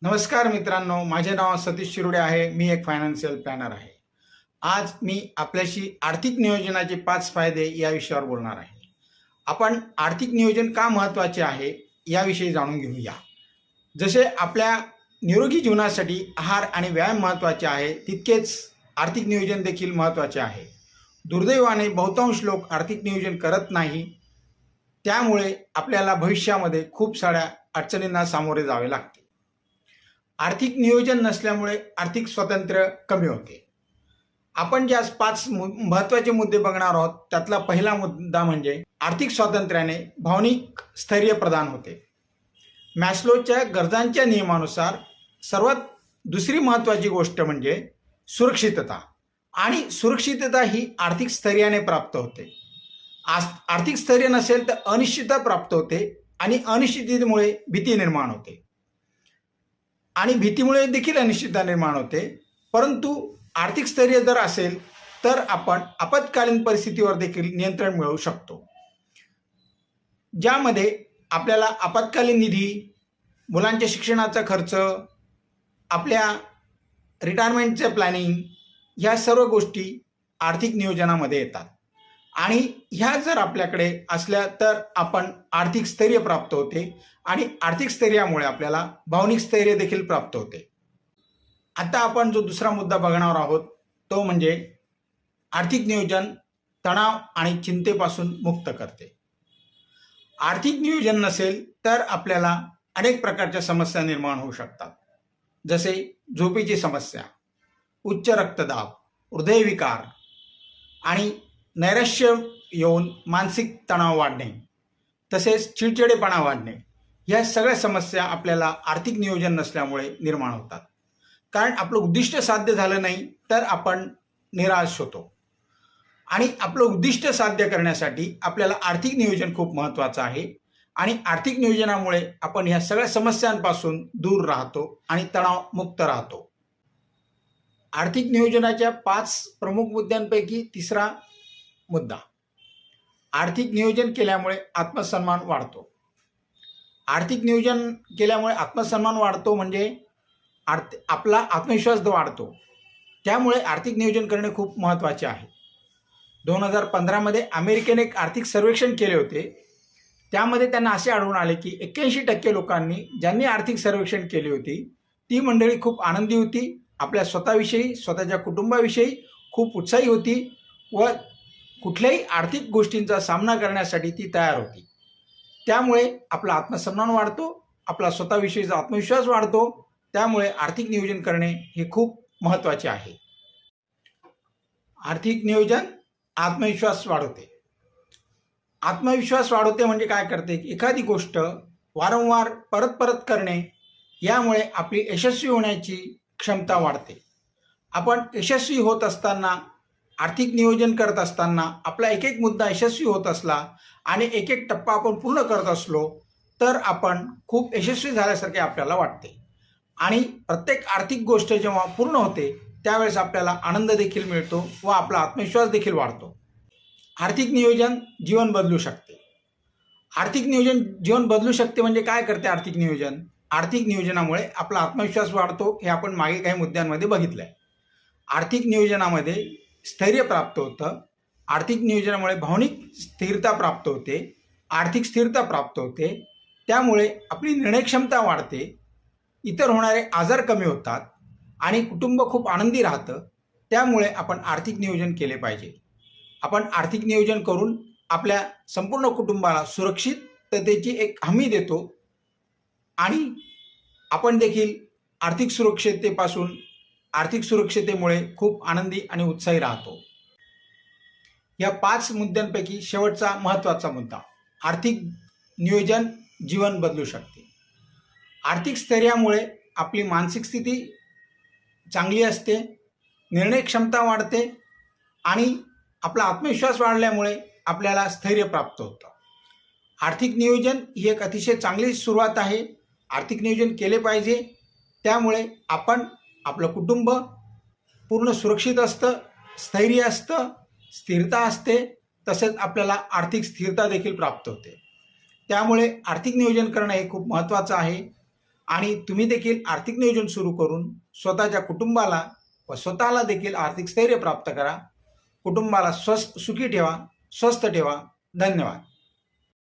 नमस्कार मित्रांनो, माझे नाव सतीश शिरोडे आहे. मी एक फायनान्शियल प्लॅनर आहे. आज मी आपल्याशी आर्थिक नियोजनाचे 5 फायदे या विषयावर बोलणार आहे. आपण आर्थिक नियोजन का महत्त्वाचे आहे याविषयी जाणून घेऊया. जसे आपल्या निरोगी जीवनासाठी आहार आणि व्यायाम महत्त्वाचे आहे, तितकेच आर्थिक नियोजन देखील महत्त्वाचे आहे. दुर्दैवाने बहुतांश लोक आर्थिक नियोजन करत नाही. त्यामुळे आपल्याला भविष्यामध्ये खूप साऱ्या अडचणींना सामोरे जावे लागते. आर्थिक नियोजन नसल्यामुळे आर्थिक स्वातंत्र्य कमी होते. आपण ज्या 5 महत्त्वाचे मुद्दे बघणार आहोत त्यातला पहिला मुद्दा म्हणजे आर्थिक स्वातंत्र्याने भावनिक स्थैर्य प्रदान होते. मॅस्लोच्या गरजांच्या नियमानुसार सर्वात दुसरी महत्त्वाची गोष्ट म्हणजे सुरक्षितता, आणि सुरक्षितता ही आर्थिक स्थैर्याने प्राप्त होते. आर्थिक स्थैर्य नसेल तर अनिश्चितता प्राप्त होते, आणि अनिश्चिततेमुळे भीती निर्माण होते, आणि भीतीमुळे देखील अनिश्चितता निर्माण होते. परंतु आर्थिक स्थैर्य जर असेल तर आपण आपत्कालीन परिस्थितीवर देखील नियंत्रण मिळवू शकतो, ज्यामध्ये आपल्याला आपत्कालीन निधी, मुलांच्या शिक्षणाचा खर्च, आपल्या रिटायरमेंटचं प्लॅनिंग, ह्या सर्व गोष्टी आर्थिक नियोजनामध्ये येतात. आणि ह्या जर आपल्याकडे असल्या तर आपण आर्थिक स्थैर्य प्राप्त होते, आणि आर्थिक स्थैर्यामुळे आपल्याला भावनिक स्थैर्य देखील प्राप्त होते. आता आपण जो दुसरा मुद्दा बघणार आहोत तो म्हणजे आर्थिक नियोजन तणाव आणि चिंतेपासून मुक्त करते. आर्थिक नियोजन नसेल तर आपल्याला अनेक प्रकारच्या समस्या निर्माण होऊ शकतात, जसे झोपेची समस्या, उच्च रक्तदाब, हृदयविकार आणि नैराश्य येऊन मानसिक तणाव वाढणे, तसेच चिडचिडेपणा वाढणे, ह्या सगळ्या समस्या आपल्याला आर्थिक नियोजन नसल्यामुळे निर्माण होतात. कारण आपलं उद्दिष्ट साध्य झालं नाही तर आपण निराश होतो, आणि आपलं उद्दिष्ट साध्य करण्यासाठी आपल्याला आर्थिक नियोजन खूप महत्त्वाचं आहे. आणि आर्थिक नियोजनामुळे आपण ह्या सगळ्या समस्यांपासून दूर राहतो आणि तणावमुक्त राहतो. आर्थिक नियोजनाच्या 5 प्रमुख मुद्द्यांपैकी तिसरा मुद्दा, आर्थिक नियोजन केल्यामुळे आत्मसन्मान वाढतो. आर्थिक नियोजन केल्यामुळे आत्मसन्मान वाढतो म्हणजे आपला आत्मविश्वास वाढतो. त्यामुळे आर्थिक नियोजन करणे खूप महत्त्वाचे आहे. 2015 अमेरिकेने एक आर्थिक सर्वेक्षण केले होते. त्यामध्ये त्यांना असे आढळून आले की 81% लोकांनी ज्यांनी आर्थिक सर्वेक्षण केली होती ती मंडळी खूप आनंदी होती, आपल्या स्वतःविषयी, स्वतःच्या कुटुंबाविषयी खूप उत्साही होती, व कुठल्याही आर्थिक गोष्टींचा सामना करण्यासाठी ती तयार होती. त्यामुळे आपला आत्मसन्मान वाढतो, आपला स्वतःविषयीचा आत्मविश्वास वाढतो. त्यामुळे आर्थिक नियोजन करणे हे खूप महत्त्वाचे आहे. आर्थिक नियोजन आत्मविश्वास वाढवते. आत्मविश्वास वाढवते म्हणजे काय करते, एखादी गोष्ट वारंवार परत परत करणे, यामुळे आपली यशस्वी होण्याची क्षमता वाढते. आपण यशस्वी होत असताना, आर्थिक नियोजन करत असताना आपला एक एक मुद्दा यशस्वी होत असला आणि एक एक टप्पा आपण पूर्ण करत असलो तर आपण खूप यशस्वी झाल्यासारखे आपल्याला वाटते. आणि प्रत्येक आर्थिक गोष्ट जेव्हा पूर्ण होते त्यावेळेस आपल्याला आनंद देखील मिळतो व आपला आत्मविश्वास देखील वाढतो. आर्थिक नियोजन जीवन बदलू शकते. आर्थिक नियोजन जीवन बदलू शकते म्हणजे काय करते आर्थिक नियोजन? आर्थिक नियोजनामुळे आपला आत्मविश्वास वाढतो, हे आपण मागे काही मुद्द्यांमध्ये बघितलं आहे. आर्थिक नियोजनामध्ये स्थैर्य प्राप्त होतं. आर्थिक नियोजनामुळे भावनिक स्थिरता प्राप्त होते, आर्थिक स्थिरता प्राप्त होते. त्यामुळे आपली निर्णयक्षमता वाढते, इतर होणारे आजार कमी होतात, आणि कुटुंब खूप आनंदी राहतं. त्यामुळे आपण आर्थिक नियोजन केले पाहिजे. आपण आर्थिक नियोजन करून आपल्या संपूर्ण कुटुंबाला सुरक्षिततेची एक हमी देतो, आणि आपण देखील आर्थिक सुरक्षिततेमुळे खूप आनंदी आणि उत्साही राहतो. या 5 मुद्द्यांपैकी शेवटचा महत्त्वाचा मुद्दा, आर्थिक नियोजन जीवन बदलू शकते. आर्थिक स्थैर्यामुळे आपली मानसिक स्थिती चांगली असते, निर्णय क्षमता वाढते, आणि आपला आत्मविश्वास वाढल्यामुळे आपल्याला स्थैर्य प्राप्त होतं. आर्थिक नियोजन ही एक अतिशय चांगली सुरुवात आहे. आर्थिक नियोजन केले पाहिजे. त्यामुळे आपलं कुटुंब पूर्ण सुरक्षित असतं, स्थैर्य असतं, स्थिरता असते, तसेच आपल्याला आर्थिक स्थिरता देखील प्राप्त होते. त्यामुळे आर्थिक नियोजन करणं हे खूप महत्त्वाचं आहे. आणि तुम्ही देखील आर्थिक नियोजन सुरू करून स्वतःच्या कुटुंबाला व स्वतःला देखील आर्थिक स्थैर्य प्राप्त करा. कुटुंबाला सुखी ठेवा, स्वस्थ ठेवा. धन्यवाद.